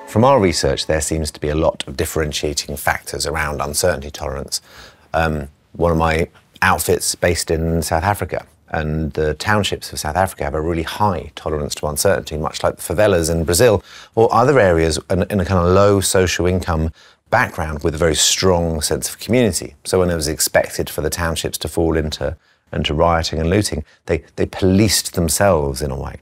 From our research, there seems to be a lot of differentiating factors around uncertainty tolerance. One of my outfits based in South Africa, and the townships of South Africa have a really high tolerance to uncertainty, much like the favelas in Brazil or other areas in a kind of low social income background with a very strong sense of community. So when it was expected for the townships to fall into rioting and looting, they policed themselves in a way.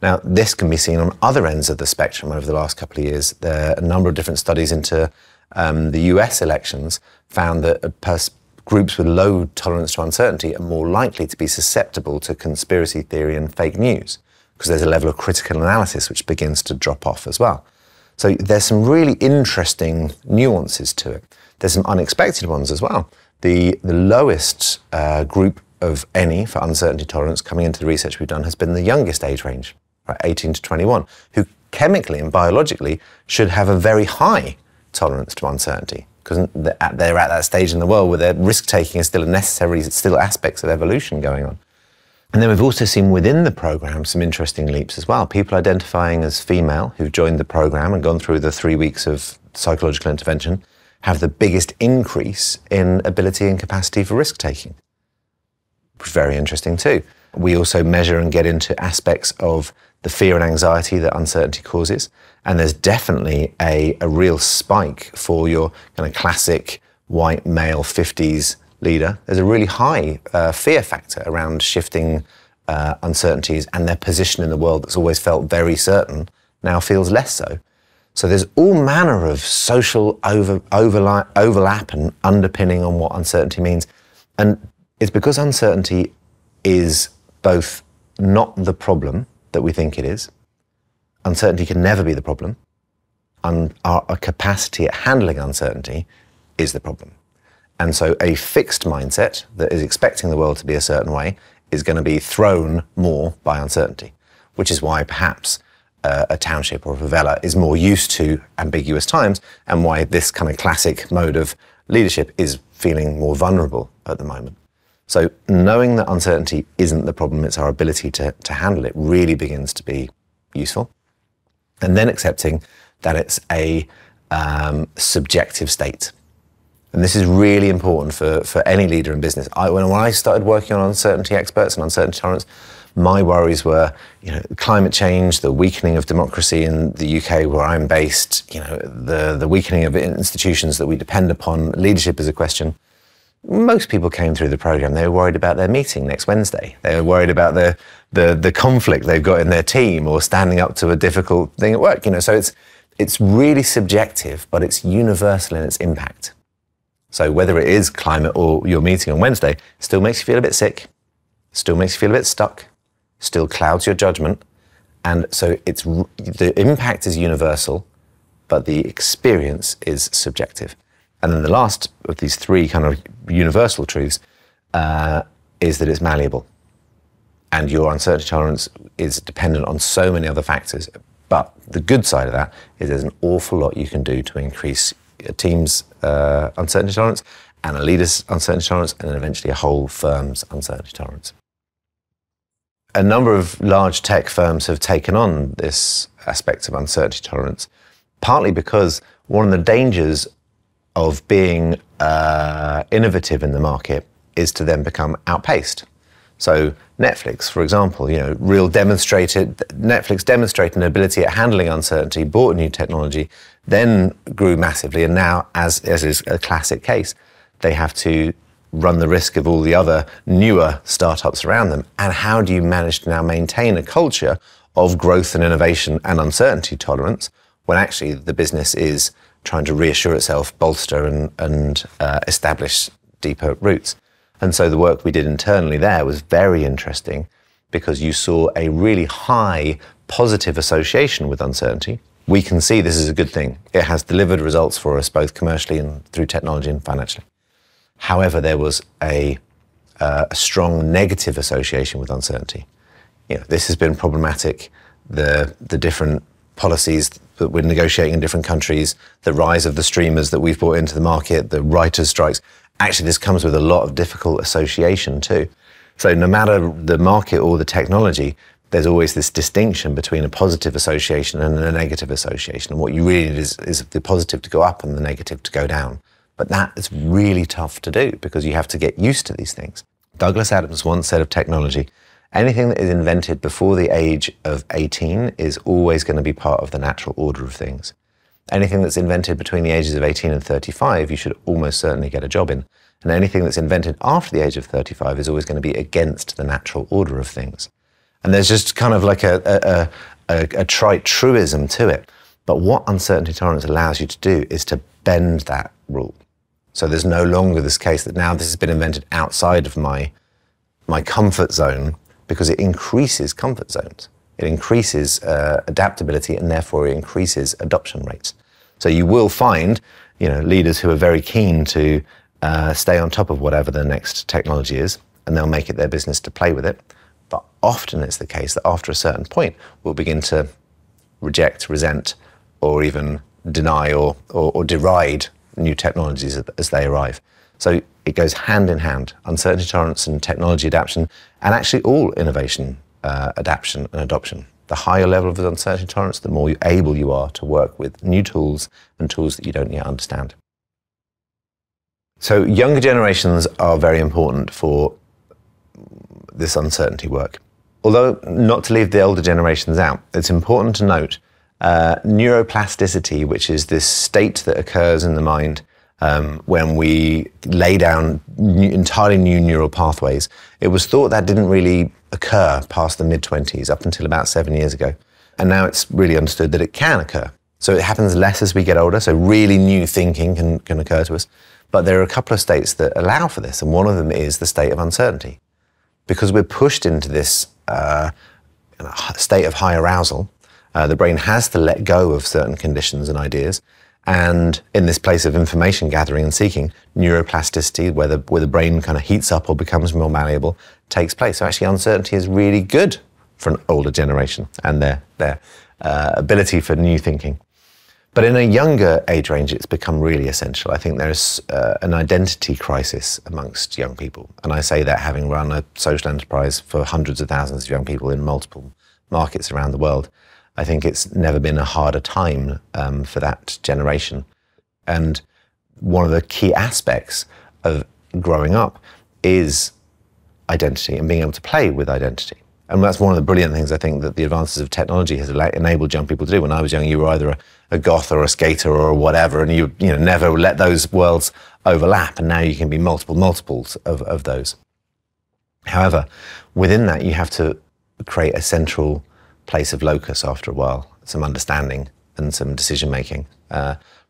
Now, this can be seen on other ends of the spectrum over the last couple of years. There are a number of different studies into the US elections found that groups with low tolerance to uncertainty are more likely to be susceptible to conspiracy theory and fake news, because there's a level of critical analysis which begins to drop off as well. So there's some really interesting nuances to it. There's some unexpected ones as well. The lowest group of any for uncertainty tolerance coming into the research we've done has been the youngest age range, right, 18 to 21, who chemically and biologically should have a very high tolerance to uncertainty, because they're at that stage in the world where their risk-taking is still a necessary, still aspects of evolution going on. And then we've also seen within the programme some interesting leaps as well. People identifying as female who've joined the programme and gone through the 3 weeks of psychological intervention have the biggest increase in ability and capacity for risk-taking, which is very interesting too. We also measure and get into aspects of the fear and anxiety that uncertainty causes. And there's definitely a real spike for your kind of classic white male 50s leader. There's a really high fear factor around shifting uncertainties, and their position in the world that's always felt very certain now feels less so. So there's all manner of social overlap and underpinning on what uncertainty means. And it's because uncertainty is both not the problem that we think it is. Uncertainty can never be the problem. And our capacity at handling uncertainty is the problem. And so a fixed mindset that is expecting the world to be a certain way is going to be thrown more by uncertainty, which is why perhaps a township or a favela is more used to ambiguous times, and why this kind of classic mode of leadership is feeling more vulnerable at the moment. So knowing that uncertainty isn't the problem, it's our ability to handle it, really begins to be useful. And then accepting that it's a subjective state. And this is really important for any leader in business. When I started working on uncertainty experts and uncertainty tolerance, my worries were, climate change, the weakening of democracy in the UK where I'm based, the weakening of institutions that we depend upon, leadership is a question. Most people came through the programme, they were worried about their meeting next Wednesday. They were worried about the conflict they've got in their team, or standing up to a difficult thing at work. So it's really subjective, but it's universal in its impact. So whether it is climate or your meeting on Wednesday, it still makes you feel a bit sick, still makes you feel a bit stuck, still clouds your judgment. And so the impact is universal, but the experience is subjective. And then the last of these three kind of universal truths is that it's malleable. And your uncertainty tolerance is dependent on so many other factors. But the good side of that is there's an awful lot you can do to increase a team's uncertainty tolerance, and a leader's uncertainty tolerance, and then eventually a whole firm's uncertainty tolerance. A number of large tech firms have taken on this aspect of uncertainty tolerance, partly because one of the dangers of being innovative in the market is to then become outpaced. So Netflix, for example, Netflix demonstrated an ability at handling uncertainty, bought a new technology, then grew massively, and now, as is a classic case, they have to run the risk of all the other newer startups around them. And how do you manage to now maintain a culture of growth and innovation and uncertainty tolerance when actually the business is trying to reassure itself, bolster and establish deeper roots? And so the work we did internally there was very interesting, because you saw a really high positive association with uncertainty. We can see this is a good thing. It has delivered results for us, both commercially and through technology and financially. However, there was a strong negative association with uncertainty. This has been problematic. The different policies that we're negotiating in different countries, the rise of the streamers that we've brought into the market, the writers' strikes. Actually, this comes with a lot of difficult association too. So no matter the market or the technology, there's always this distinction between a positive association and a negative association. And what you really need is the positive to go up and the negative to go down. But that is really tough to do because you have to get used to these things. Douglas Adams once said of technology, anything that is invented before the age of 18 is always going to be part of the natural order of things. Anything that's invented between the ages of 18 and 35, you should almost certainly get a job in. And anything that's invented after the age of 35 is always going to be against the natural order of things. And there's just kind of like a trite truism to it. But what uncertainty tolerance allows you to do is to bend that rule. So there's no longer this case that now this has been invented outside of my comfort zone, because it increases comfort zones. It increases adaptability, and therefore it increases adoption rates. So you will find, leaders who are very keen to stay on top of whatever the next technology is, and they'll make it their business to play with it. But often it's the case that after a certain point, we'll begin to reject, resent, or even deny or deride new technologies as they arrive. So it goes hand in hand, uncertainty tolerance and technology adaptation, and actually all innovation adaptation and adoption. The higher level of uncertainty tolerance, the more able you are to work with new tools and tools that you don't yet understand. So younger generations are very important for this uncertainty work. Although not to leave the older generations out, it's important to note neuroplasticity, which is this state that occurs in the mind when we lay down entirely new neural pathways. It was thought that didn't really occur past the mid-20s, up until about 7 years ago. And now it's really understood that it can occur. So it happens less as we get older, so really new thinking can occur to us. But there are a couple of states that allow for this, and one of them is the state of uncertainty. Because we're pushed into this state of high arousal, the brain has to let go of certain conditions and ideas. And in this place of information gathering and seeking, neuroplasticity, where the brain kind of heats up or becomes more malleable, takes place. So actually uncertainty is really good for an older generation and their ability for new thinking. But in a younger age range, it's become really essential. I think there's an identity crisis amongst young people. And I say that having run a social enterprise for hundreds of thousands of young people in multiple markets around the world. I think it's never been a harder time for that generation. And one of the key aspects of growing up is identity and being able to play with identity. And that's one of the brilliant things I think that the advances of technology has enabled young people to do. When I was young, you were either a goth or a skater or whatever, and you never let those worlds overlap. And now you can be multiples of those. However, within that, you have to create a central place of locus after a while, some understanding and some decision making,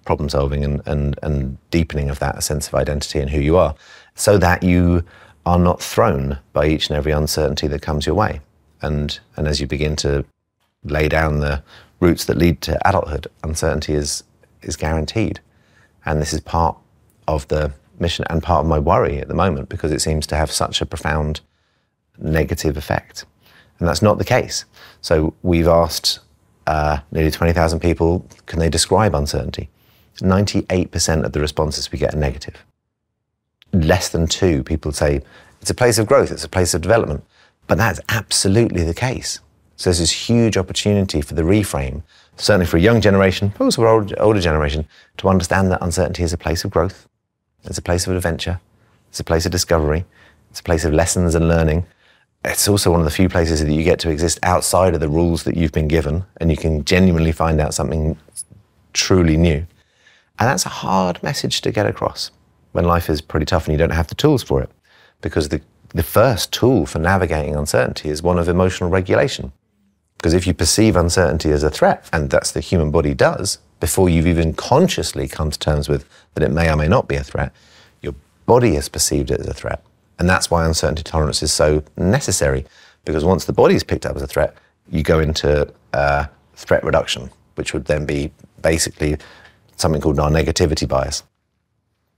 problem solving and deepening of that sense of identity and who you are, so that you are not thrown by each and every uncertainty that comes your way. And as you begin to lay down the roots that lead to adulthood, uncertainty is guaranteed. And this is part of the mission and part of my worry at the moment, because it seems to have such a profound negative effect. And that's not the case. So we've asked nearly 20,000 people, can they describe uncertainty? 98% of the responses we get are negative. Less than 2 people say, it's a place of growth, it's a place of development. But that's absolutely the case. So there's this huge opportunity for the reframe, certainly for a young generation, but also for an older generation, to understand that uncertainty is a place of growth, it's a place of adventure, it's a place of discovery, it's a place of lessons and learning. It's also one of the few places that you get to exist outside of the rules that you've been given, and you can genuinely find out something truly new. And that's a hard message to get across when life is pretty tough and you don't have the tools for it. Because the first tool for navigating uncertainty is one of emotional regulation. Because if you perceive uncertainty as a threat, and that's the human body does, before you've even consciously come to terms with that it may or may not be a threat, your body has perceived it as a threat. And that's why uncertainty tolerance is so necessary, because once the body's picked up as a threat, you go into threat reduction, which would then be basically something called our negativity bias.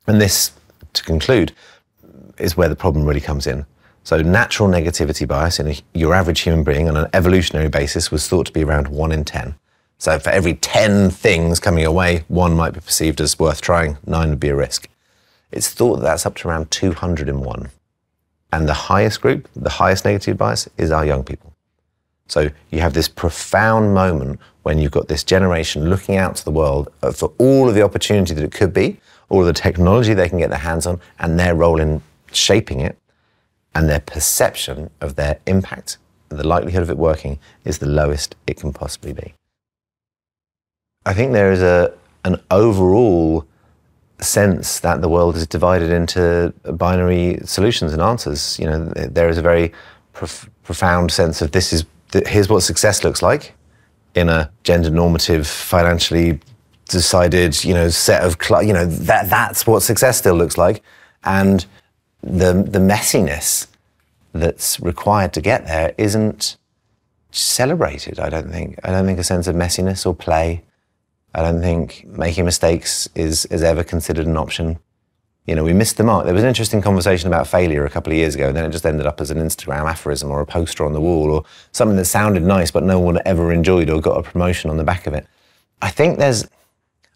And this, to conclude, is where the problem really comes in. So natural negativity bias in your average human being on an evolutionary basis was thought to be around 1 in 10. So for every 10 things coming your way, 1 might be perceived as worth trying, 9 would be a risk. It's thought that that's up to around 200 in 1. And the highest group, the highest negative bias, is our young people. So you have this profound moment when you've got this generation looking out to the world for all of the opportunity that it could be, all of the technology they can get their hands on, and their role in shaping it, and their perception of their impact, the likelihood of it working, is the lowest it can possibly be. I think there is an overall sense that the world is divided into binary solutions and answers. There is a very profound sense of here's what success looks like in a gender normative, financially decided, set of, that's what success still looks like. And the messiness that's required to get there isn't celebrated, I don't think. I don't think a sense of messiness or play. I don't think making mistakes is ever considered an option. We missed the mark. There was an interesting conversation about failure a couple of years ago, and then it just ended up as an Instagram aphorism or a poster on the wall or something that sounded nice but no one ever enjoyed or got a promotion on the back of it. I think at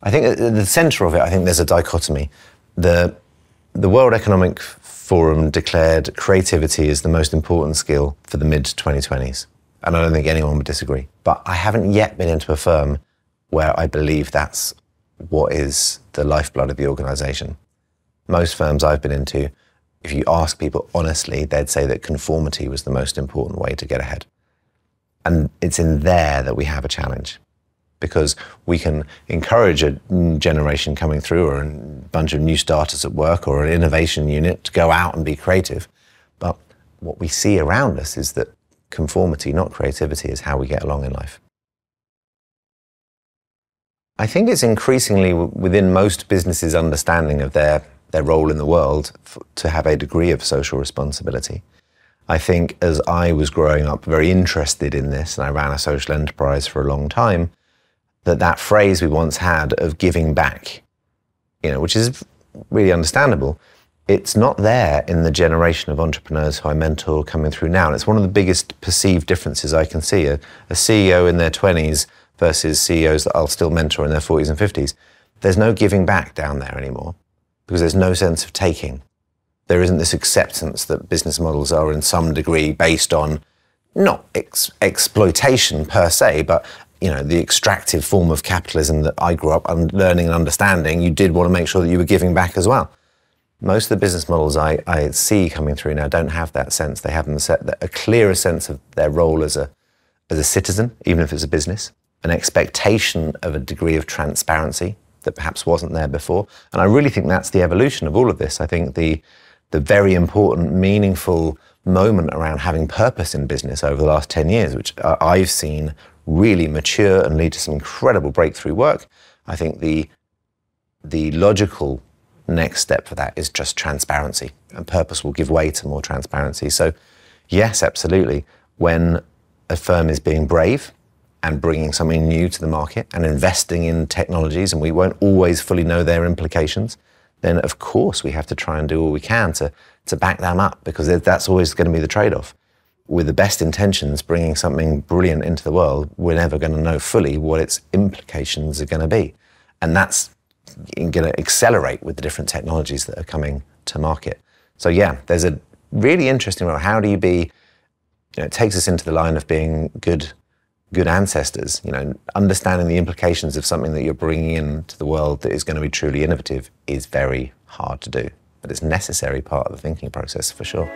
the centre of it, I think there's a dichotomy. The World Economic Forum declared creativity is the most important skill for the mid-2020s, and I don't think anyone would disagree. But I haven't yet been into a firm where I believe that's what is the lifeblood of the organisation. Most firms I've been into, if you ask people honestly, they'd say that conformity was the most important way to get ahead. And it's in there that we have a challenge, because we can encourage a generation coming through or a bunch of new starters at work or an innovation unit to go out and be creative. But what we see around us is that conformity, not creativity, is how we get along in life. I think it's increasingly within most businesses' understanding of their role in the world to have a degree of social responsibility. I think as I was growing up very interested in this, and I ran a social enterprise for a long time, that phrase we once had of giving back, which is really understandable, it's not there in the generation of entrepreneurs who I mentor coming through now. And it's one of the biggest perceived differences I can see. A CEO in their 20s versus CEOs that I'll still mentor in their 40s and 50s. There's no giving back down there anymore, because there's no sense of taking. There isn't this acceptance that business models are in some degree based on not exploitation per se, but the extractive form of capitalism that I grew up learning and understanding. You did want to make sure that you were giving back as well. Most of the business models I see coming through now don't have that sense. They haven't set a clearer sense of their role as a citizen, even if it's a business, an expectation of a degree of transparency that perhaps wasn't there before. And I really think that's the evolution of all of this. I think the very important, meaningful moment around having purpose in business over the last 10 years, which I've seen really mature and lead to some incredible breakthrough work. I think the logical next step for that is just transparency, and purpose will give way to more transparency. So yes, absolutely. When a firm is being brave and bringing something new to the market and investing in technologies, and we won't always fully know their implications, then of course we have to try and do all we can to back them up, because that's always going to be the trade-off. With the best intentions, bringing something brilliant into the world, we're never going to know fully what its implications are going to be. And that's going to accelerate with the different technologies that are coming to market. So yeah, there's a really interesting role. How do you be, it takes us into the line of being good ancestors, understanding the implications of something that you're bringing into the world that is going to be truly innovative is very hard to do, but it's a necessary part of the thinking process for sure.